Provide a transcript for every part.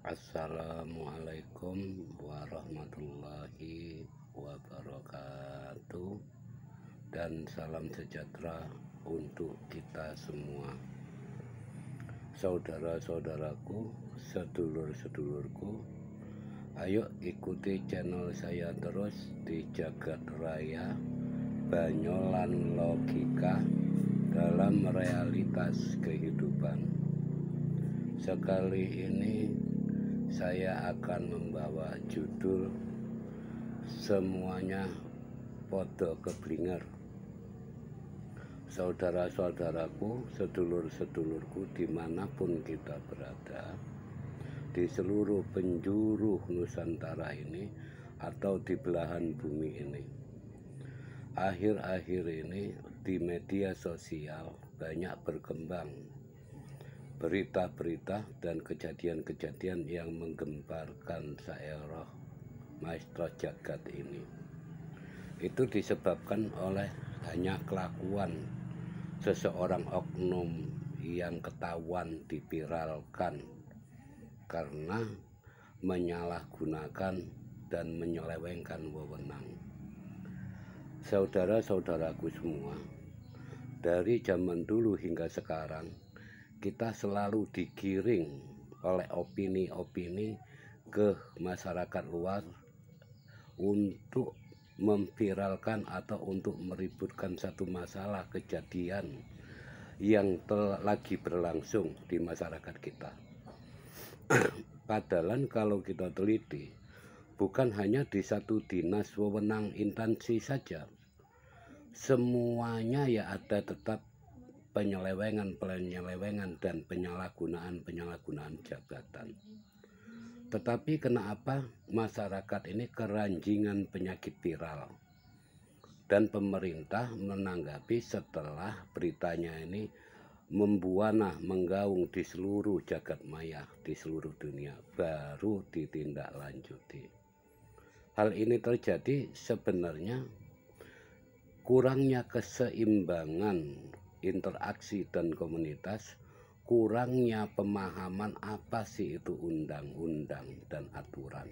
Assalamualaikum warahmatullahi wabarakatuh, dan salam sejahtera untuk kita semua. Saudara-saudaraku, sedulur-sedulurku, ayo ikuti channel saya terus di Jagat Raya Banyolan Logika dalam realitas kehidupan. Sekali ini saya akan membawa judul Semuanya Podo Keblinger. Saudara-saudaraku, sedulur-sedulurku, dimanapun kita berada, di seluruh penjuru Nusantara ini atau di belahan bumi ini, akhir-akhir ini di media sosial banyak berkembang berita-berita dan kejadian-kejadian yang menggemparkan saeroh maestro jagat ini. Itu disebabkan oleh hanya kelakuan seseorang oknum yang ketahuan dipiralkan karena menyalahgunakan dan menyelewengkan wewenang. Saudara-saudaraku semua, dari zaman dulu hingga sekarang kita selalu digiring oleh opini-opini ke masyarakat luar untuk memviralkan atau untuk meributkan satu masalah kejadian yang lagi berlangsung di masyarakat kita. Padahal kalau kita teliti, bukan hanya di satu dinas wewenang instansi saja, semuanya ya ada tetap penyelewengan dan penyalahgunaan jabatan. Tetapi kenapa masyarakat ini keranjingan penyakit viral? Dan pemerintah menanggapi setelah beritanya ini membuana menggaung di seluruh jagat maya, di seluruh dunia, baru ditindaklanjuti. Hal ini terjadi sebenarnya kurangnya keseimbangan interaksi dan komunitas, kurangnya pemahaman apa sih itu undang-undang dan aturan,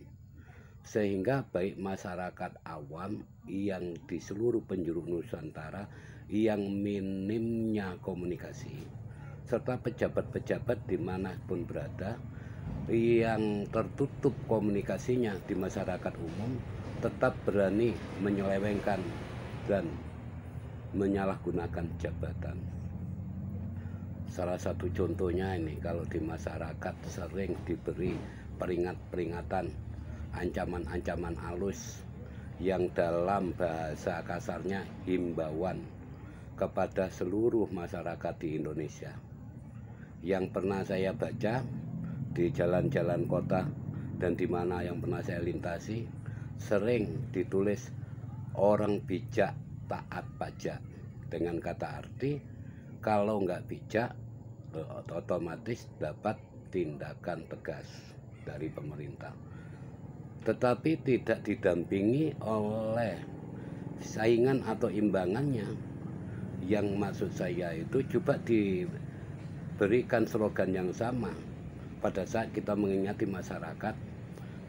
sehingga baik masyarakat awam yang di seluruh penjuru Nusantara yang minimnya komunikasi, serta pejabat-pejabat dimanapun berada yang tertutup komunikasinya di masyarakat umum, tetap berani menyelewengkan dan menyalahgunakan jabatan. Salah satu contohnya ini, kalau di masyarakat sering diberi peringatan, ancaman-ancaman halus yang dalam bahasa kasarnya himbauan kepada seluruh masyarakat di Indonesia. Yang pernah saya baca di jalan-jalan kota dan di mana yang pernah saya lintasi, sering ditulis orang bijak taat pajak, dengan kata arti kalau nggak bijak otomatis dapat tindakan tegas dari pemerintah, tetapi tidak didampingi oleh saingan atau imbangannya. Yang maksud saya itu coba diberikan slogan yang sama pada saat kita mengingati masyarakat.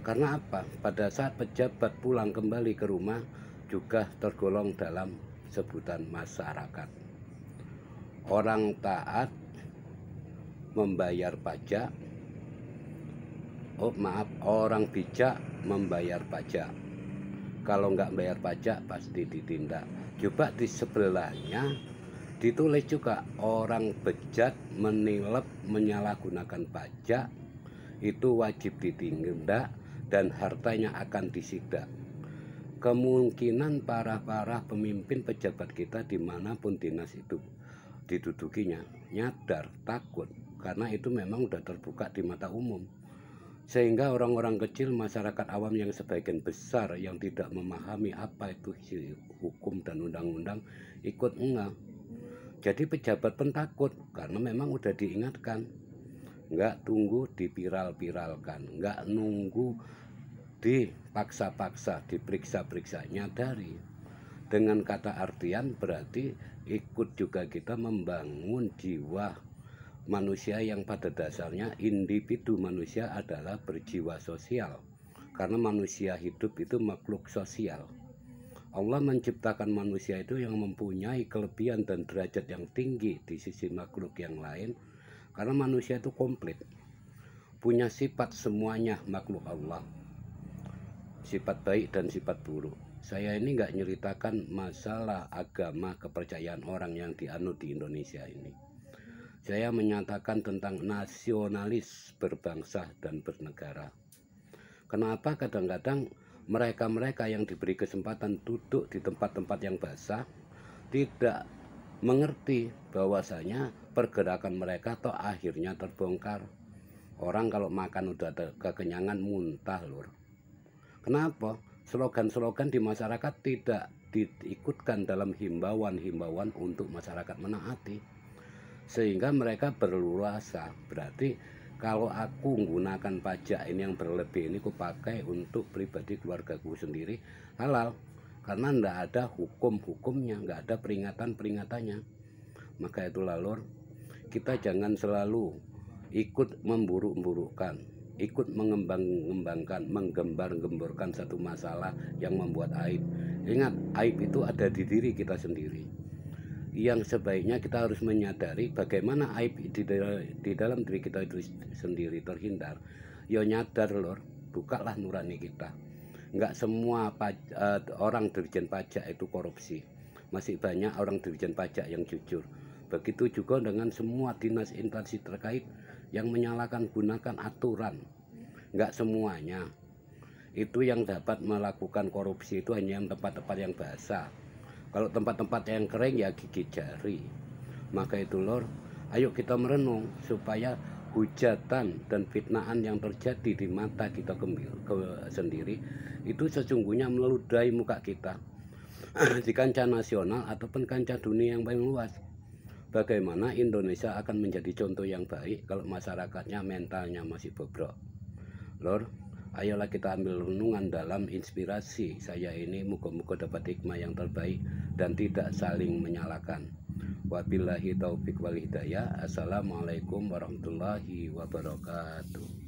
Karena apa? Pada saat pejabat pulang kembali ke rumah juga tergolong dalam sebutan masyarakat. Orang taat membayar pajak, orang bijak membayar pajak. Kalau nggak bayar pajak pasti ditindak. Coba di sebelahnya ditulis juga orang bejat menilep menyalahgunakan pajak itu wajib ditindak dan hartanya akan disita. Kemungkinan para pemimpin pejabat kita dimanapun dinas itu didudukinya nyadar, takut, karena itu memang sudah terbuka di mata umum, sehingga orang-orang kecil, masyarakat awam yang sebagian besar yang tidak memahami apa itu hukum dan undang-undang ikut enggak. Jadi pejabat pun takut karena memang udah diingatkan, nggak tunggu diviral-viralkan, nggak nunggu dipaksa-paksa, diperiksa-periksa, nyadari. Dengan kata artian berarti ikut juga kita membangun jiwa manusia yang pada dasarnya individu manusia adalah berjiwa sosial. Karena manusia hidup itu makhluk sosial. Allah menciptakan manusia itu yang mempunyai kelebihan dan derajat yang tinggi di sisi makhluk yang lain. Karena manusia itu komplit, punya sifat semuanya makhluk Allah, sifat baik dan sifat buruk. Saya ini nggak nyeritakan masalah agama kepercayaan orang yang dianut di Indonesia ini. Saya menyatakan tentang nasionalis berbangsa dan bernegara. Kenapa kadang-kadang mereka-mereka yang diberi kesempatan duduk di tempat-tempat yang basah tidak mengerti bahwasanya pergerakan mereka toh akhirnya terbongkar. Orang kalau makan udah ada kekenyangan muntah lur. Kenapa? Slogan-slogan di masyarakat tidak diikutkan dalam himbauan-himbauan untuk masyarakat menaati. Sehingga mereka berluasa. Berarti kalau aku menggunakan pajak ini yang berlebih ini, aku pakai untuk pribadi keluargaku sendiri, halal. Karena tidak ada hukum-hukumnya, nggak ada peringatan-peringatannya. Maka itulah lur, kita jangan selalu ikut memburuk-burukkan, ikut mengembang-ngembangkan, menggembar-gemborkan satu masalah yang membuat aib. Ingat, aib itu ada di diri kita sendiri. Yang sebaiknya kita harus menyadari bagaimana aib di dalam diri kita itu sendiri terhindar. Ya nyadar lor, bukalah nurani kita. Enggak semua orang dirjen pajak itu korupsi. Masih banyak orang dirjen pajak yang jujur. Begitu juga dengan semua dinas instansi terkait yang menyalahkan gunakan aturan. Enggak semuanya. Itu yang dapat melakukan korupsi itu hanya yang tempat-tempat yang basah. Kalau tempat-tempat yang kering ya gigit jari. Maka itu lor, ayo kita merenung supaya hujatan dan fitnaan yang terjadi di mata kita sendiri itu sesungguhnya meludahi muka kita di kancah nasional ataupun kancah dunia yang paling luas. Bagaimana Indonesia akan menjadi contoh yang baik kalau masyarakatnya mentalnya masih bobrok. Lor, ayolah kita ambil renungan dalam inspirasi saya ini, moga-moga dapat hikmah yang terbaik dan tidak saling menyalahkan. Wabillahi taufik wal hidayah. Assalamualaikum warahmatullahi wabarakatuh.